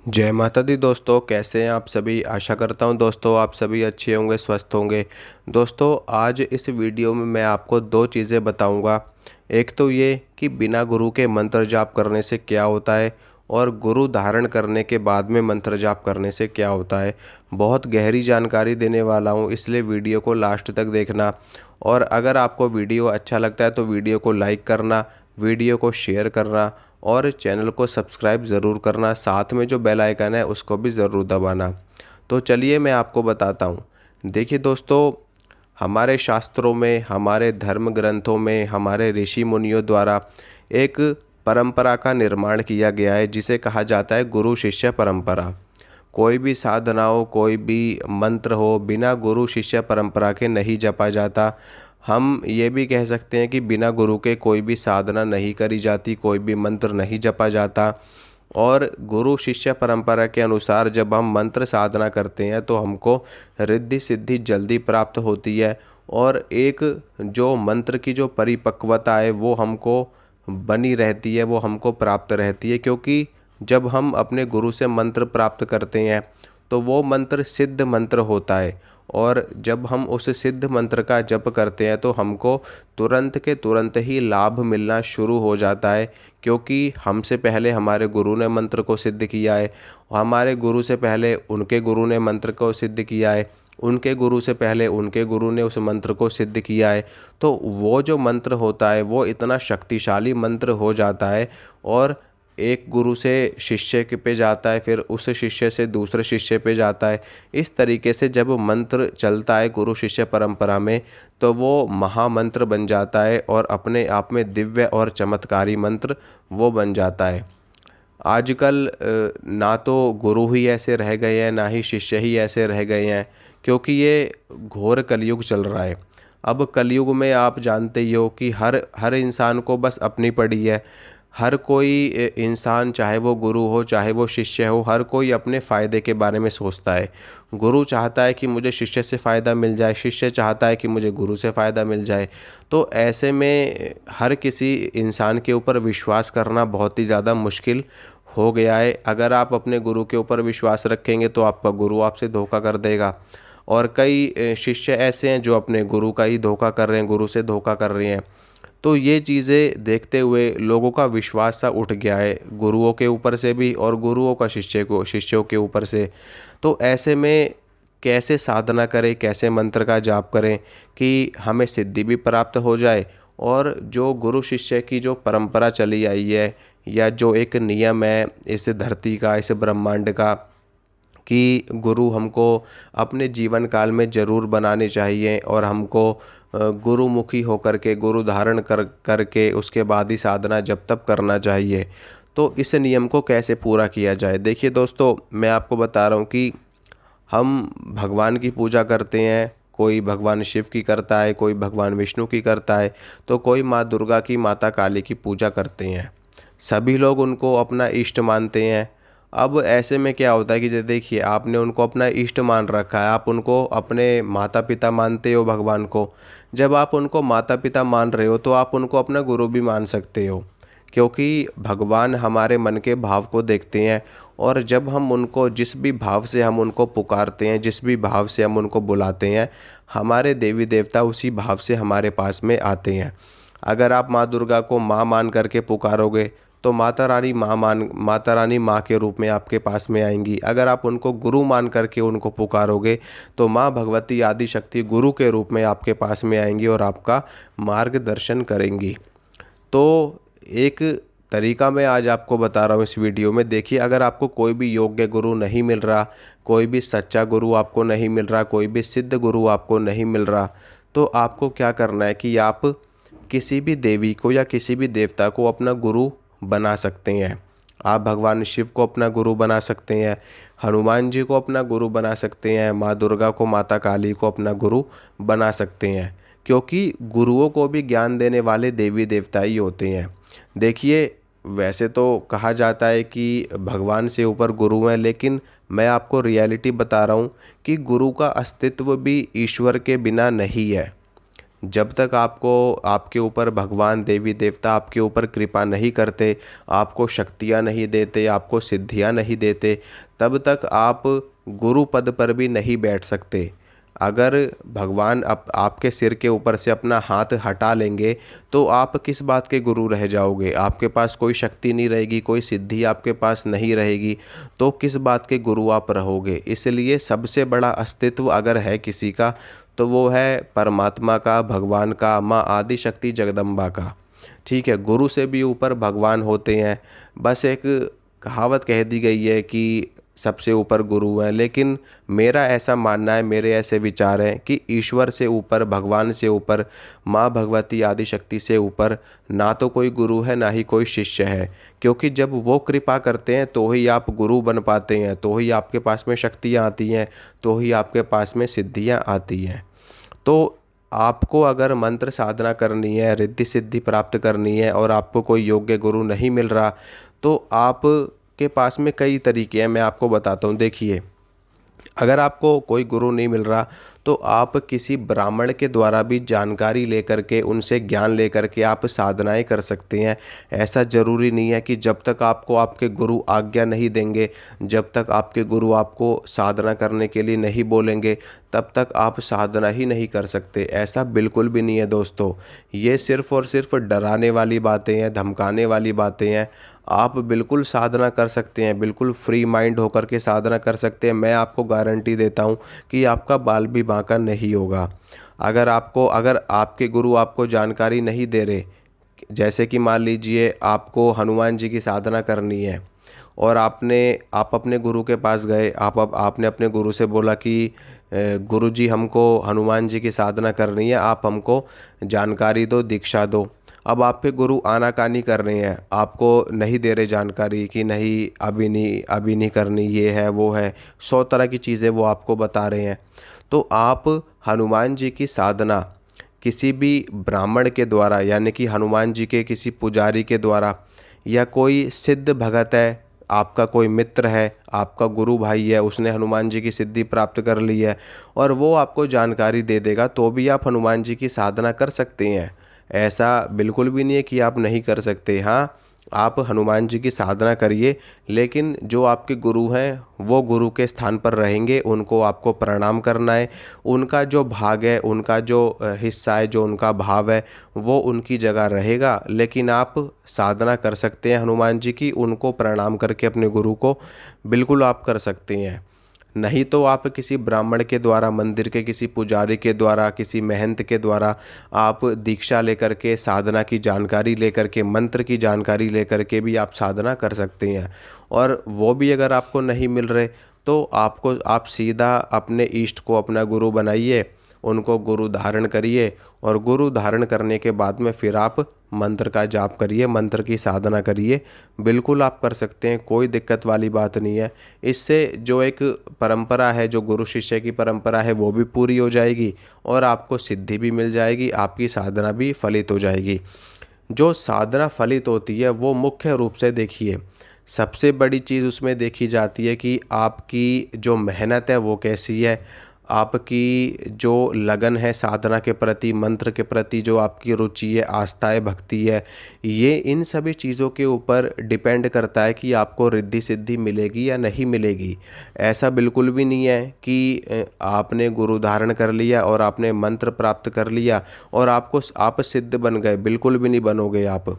जय माता दी दोस्तों, कैसे हैं आप सभी। आशा करता हूं दोस्तों आप सभी अच्छे होंगे, स्वस्थ होंगे। दोस्तों आज इस वीडियो में मैं आपको दो चीज़ें बताऊंगा। एक तो ये कि बिना गुरु के मंत्र जाप करने से क्या होता है और गुरु धारण करने के बाद में मंत्र जाप करने से क्या होता है। बहुत गहरी जानकारी देने वाला हूं, इसलिए वीडियो को लास्ट तक देखना। और अगर आपको वीडियो अच्छा लगता है तो वीडियो को लाइक करना, वीडियो को शेयर करना और चैनल को सब्सक्राइब ज़रूर करना। साथ में जो बेल आइकन है उसको भी ज़रूर दबाना। तो चलिए मैं आपको बताता हूँ। देखिए दोस्तों, हमारे शास्त्रों में, हमारे धर्म ग्रंथों में, हमारे ऋषि मुनियों द्वारा एक परंपरा का निर्माण किया गया है जिसे कहा जाता है गुरु शिष्य परंपरा। कोई भी साधना हो, कोई भी मंत्र हो, बिना गुरु शिष्य परंपरा के नहीं जपा जाता। हम ये भी कह सकते हैं कि बिना गुरु के कोई भी साधना नहीं करी जाती, कोई भी मंत्र नहीं जपा जाता। और गुरु शिष्य परंपरा के अनुसार जब हम मंत्र साधना करते हैं तो हमको रिद्धि सिद्धि जल्दी प्राप्त होती है। और एक जो मंत्र की जो परिपक्वता है वो हमको बनी रहती है, वो हमको प्राप्त रहती है। क्योंकि जब हम अपने गुरु से मंत्र प्राप्त करते हैं तो वो मंत्र सिद्ध मंत्र होता है। और जब हम उस सिद्ध मंत्र का जप करते हैं तो हमको तुरंत के तुरंत ही लाभ मिलना शुरू हो जाता है। क्योंकि हमसे पहले हमारे गुरु ने मंत्र को सिद्ध किया है, हमारे गुरु से पहले उनके गुरु ने मंत्र को सिद्ध किया है, उनके गुरु से पहले उनके गुरु ने उस मंत्र को सिद्ध किया है। तो वो जो मंत्र होता है वो इतना शक्तिशाली मंत्र हो जाता है। और एक गुरु से शिष्य के पे जाता है, फिर उस शिष्य से दूसरे शिष्य पे जाता है। इस तरीके से जब मंत्र चलता है गुरु शिष्य परंपरा में तो वो महामंत्र बन जाता है और अपने आप में दिव्य और चमत्कारी मंत्र वो बन जाता है। आजकल ना तो गुरु ही ऐसे रह गए हैं, ना ही शिष्य ही ऐसे रह गए हैं। क्योंकि ये घोर कलयुग चल रहा है। अब कलयुग में आप जानते ही हो कि हर हर इंसान को बस अपनी पड़ी है। हर कोई इंसान, चाहे वो गुरु हो चाहे वो शिष्य हो, हर कोई अपने फ़ायदे के बारे में सोचता है। गुरु चाहता है कि मुझे शिष्य से फ़ायदा मिल जाए, शिष्य चाहता है कि मुझे गुरु से फ़ायदा मिल जाए। तो ऐसे में हर किसी इंसान के ऊपर विश्वास करना बहुत ही ज़्यादा मुश्किल हो गया है। अगर आप अपने गुरु के ऊपर विश्वास रखेंगे तो आपका गुरु आपसे धोखा कर देगा। और कई शिष्य ऐसे हैं जो अपने गुरु का ही धोखा कर रहे हैं, गुरु से धोखा कर रहे हैं। तो ये चीज़ें देखते हुए लोगों का विश्वास सा उठ गया है, गुरुओं के ऊपर से भी और गुरुओं का शिष्यों के ऊपर से। तो ऐसे में कैसे साधना करें, कैसे मंत्र का जाप करें कि हमें सिद्धि भी प्राप्त हो जाए। और जो गुरु शिष्य की जो परंपरा चली आई है, या जो एक नियम है इस धरती का, इस ब्रह्मांड का, कि गुरु हमको अपने जीवन काल में ज़रूर बनाने चाहिए और हमको गुरुमुखी होकर के, गुरु धारण करके उसके बाद ही साधना जब तब करना चाहिए। तो इस नियम को कैसे पूरा किया जाए। देखिए दोस्तों, मैं आपको बता रहा हूँ कि हम भगवान की पूजा करते हैं। कोई भगवान शिव की करता है, कोई भगवान विष्णु की करता है, तो कोई माँ दुर्गा की, माता काली की पूजा करते हैं। सभी लोग उनको अपना इष्ट मानते हैं। अब ऐसे में क्या होता है कि जैसे देखिए, आपने उनको अपना इष्ट मान रखा है, आप उनको अपने माता पिता मानते हो, भगवान को। जब आप उनको माता पिता मान रहे हो तो आप उनको अपना गुरु भी मान सकते हो। क्योंकि भगवान हमारे मन के भाव को देखते हैं। और जब हम उनको, जिस भी भाव से हम उनको पुकारते हैं, जिस भी भाव से हम उनको बुलाते हैं, हमारे देवी देवता उसी भाव से हमारे पास में आते हैं। अगर आप माँ दुर्गा को माँ मान करके पुकारोगे तो माता रानी माँ के रूप में आपके पास में आएंगी। अगर आप उनको गुरु मान करके उनको पुकारोगे तो माँ भगवती आदि शक्ति गुरु के रूप में आपके पास में आएंगी और आपका मार्गदर्शन करेंगी। तो एक तरीका मैं आज आपको बता रहा हूँ इस वीडियो में। देखिए, अगर आपको कोई भी योग्य गुरु नहीं मिल रहा, कोई भी सच्चा गुरु आपको नहीं मिल रहा, कोई भी सिद्ध गुरु आपको नहीं मिल रहा, तो आपको क्या करना है कि आप किसी भी देवी को या किसी भी देवता को अपना गुरु बना सकते हैं। आप भगवान शिव को अपना गुरु बना सकते हैं, हनुमान जी को अपना गुरु बना सकते हैं, माँ दुर्गा को, माता काली को अपना गुरु बना सकते हैं। क्योंकि गुरुओं को भी ज्ञान देने वाले देवी देवता ही होते हैं। देखिए, वैसे तो कहा जाता है कि भगवान से ऊपर गुरु हैं, लेकिन मैं आपको रियलिटी बता रहा हूँ कि गुरु का अस्तित्व भी ईश्वर के बिना नहीं है। जब तक आपको आपके ऊपर भगवान देवी देवता आपके ऊपर कृपा नहीं करते, आपको शक्तियाँ नहीं देते, आपको सिद्धियाँ नहीं देते, तब तक आप गुरु पद पर भी नहीं बैठ सकते। अगर भगवान आपके सिर के ऊपर से अपना हाथ हटा लेंगे तो आप किस बात के गुरु रह जाओगे। आपके पास कोई शक्ति नहीं रहेगी, कोई सिद्धि आपके पास नहीं रहेगी, तो किस बात के गुरु आप रहोगे। इसलिए सबसे बड़ा अस्तित्व अगर है किसी का तो वो है परमात्मा का, भगवान का, माँ आदि शक्ति जगदम्बा का। ठीक है, गुरु से भी ऊपर भगवान होते हैं। बस एक कहावत कह दी गई है कि सबसे ऊपर गुरु हैं, लेकिन मेरा ऐसा मानना है, मेरे ऐसे विचार हैं कि ईश्वर से ऊपर, भगवान से ऊपर, माँ भगवती आदि शक्ति से ऊपर ना तो कोई गुरु है ना ही कोई शिष्य है। क्योंकि जब वो कृपा करते हैं तो ही आप गुरु बन पाते हैं, तो ही आपके पास में शक्तियाँ आती हैं, तो ही आपके पास में सिद्धियाँ आती हैं। तो आपको अगर मंत्र साधना करनी है, रिद्धि सिद्धि प्राप्त करनी है और आपको कोई योग्य गुरु नहीं मिल रहा, तो आप के पास में कई तरीके हैं, मैं आपको बताता हूँ। देखिए, अगर आपको कोई गुरु नहीं मिल रहा तो आप किसी ब्राह्मण के द्वारा भी जानकारी लेकर के, उनसे ज्ञान लेकर के आप साधनाएं कर सकते हैं। ऐसा ज़रूरी नहीं है कि जब तक आपको आपके गुरु आज्ञा नहीं देंगे, जब तक आपके गुरु आपको साधना करने के लिए नहीं बोलेंगे, तब तक आप साधना ही नहीं कर सकते। ऐसा बिल्कुल भी नहीं है दोस्तों। ये सिर्फ़ और सिर्फ डराने वाली बातें हैं, धमकाने वाली बातें हैं। आप बिल्कुल साधना कर सकते हैं, बिल्कुल फ्री माइंड होकर के साधना कर सकते हैं। मैं आपको गारंटी देता हूँ कि आपका बाल भी बांका नहीं होगा। अगर आपके गुरु आपको जानकारी नहीं दे रहे, जैसे कि मान लीजिए आपको हनुमान जी की साधना करनी है और आप अपने गुरु के पास गए, आपने अपने गुरु से बोला कि गुरु जी, हमको हनुमान जी की साधना करनी है, आप हमको जानकारी दो, दीक्षा दो। अब आपके गुरु आनाकानी कर रहे हैं, आपको नहीं दे रहे जानकारी कि नहीं अभी नहीं करनी, ये है वो है, 100 तरह की चीज़ें वो आपको बता रहे हैं। तो आप हनुमान जी की साधना किसी भी ब्राह्मण के द्वारा, यानी कि हनुमान जी के किसी पुजारी के द्वारा, या कोई सिद्ध भगत है, आपका कोई मित्र है, आपका गुरु भाई है, उसने हनुमान जी की सिद्धि प्राप्त कर ली है और वो आपको जानकारी दे देगा, तो भी आप हनुमान जी की साधना कर सकते हैं। ऐसा बिल्कुल भी नहीं है कि आप नहीं कर सकते। हाँ, आप हनुमान जी की साधना करिए, लेकिन जो आपके गुरु हैं वो गुरु के स्थान पर रहेंगे, उनको आपको प्रणाम करना है। उनका जो भाग है, उनका जो हिस्सा है, जो उनका भाव है, वो उनकी जगह रहेगा। लेकिन आप साधना कर सकते हैं हनुमान जी की, उनको प्रणाम करके अपने गुरु को बिल्कुल आप कर सकते हैं। नहीं तो आप किसी ब्राह्मण के द्वारा, मंदिर के किसी पुजारी के द्वारा, किसी महंत के द्वारा आप दीक्षा लेकर के, साधना की जानकारी लेकर के, मंत्र की जानकारी लेकर के भी आप साधना कर सकते हैं। और वो भी अगर आपको नहीं मिल रहे तो आप सीधा अपने इष्ट को अपना गुरु बनाइए, उनको गुरु धारण करिए और गुरु धारण करने के बाद में फिर आप मंत्र का जाप करिए, मंत्र की साधना करिए। बिल्कुल आप कर सकते हैं, कोई दिक्कत वाली बात नहीं है। इससे जो एक परंपरा है, जो गुरु शिष्य की परंपरा है, वो भी पूरी हो जाएगी और आपको सिद्धि भी मिल जाएगी, आपकी साधना भी फलित हो जाएगी। जो साधना फलित होती है वो मुख्य रूप से देखिए, सबसे बड़ी चीज़ उसमें देखी जाती है कि आपकी जो मेहनत है वो कैसी है, आपकी जो लगन है साधना के प्रति, मंत्र के प्रति जो आपकी रुचि है, आस्था है, भक्ति है, ये इन सभी चीज़ों के ऊपर डिपेंड करता है कि आपको रिद्धि सिद्धि मिलेगी या नहीं मिलेगी। ऐसा बिल्कुल भी नहीं है कि आपने गुरु धारण कर लिया और आपने मंत्र प्राप्त कर लिया और आप सिद्ध बन गए, बिल्कुल भी नहीं बनोगे आप।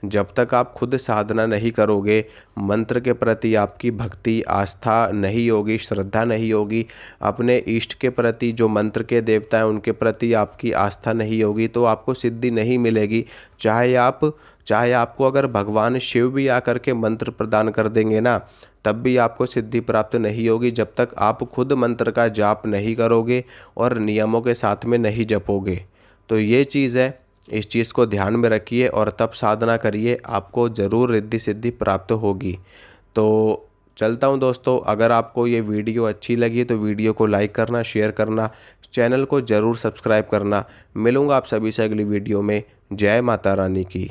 जब तक आप खुद साधना नहीं करोगे, मंत्र के प्रति आपकी भक्ति, आस्था नहीं होगी, श्रद्धा नहीं होगी, अपने इष्ट के प्रति, जो मंत्र के देवता हैं उनके प्रति आपकी आस्था नहीं होगी, तो आपको सिद्धि नहीं मिलेगी। चाहे आपको अगर भगवान शिव भी आकर के मंत्र प्रदान कर देंगे ना, तब भी आपको सिद्धि प्राप्त नहीं होगी जब तक आप खुद मंत्र का जाप नहीं करोगे और नियमों के साथ में नहीं जपोगे। तो ये चीज़ है, इस चीज़ को ध्यान में रखिए और तब साधना करिए, आपको ज़रूर रिद्धि सिद्धि प्राप्त होगी। तो चलता हूँ दोस्तों, अगर आपको ये वीडियो अच्छी लगी तो वीडियो को लाइक करना, शेयर करना, चैनल को ज़रूर सब्सक्राइब करना। मिलूँगा आप सभी से अगली वीडियो में। जय माता रानी की।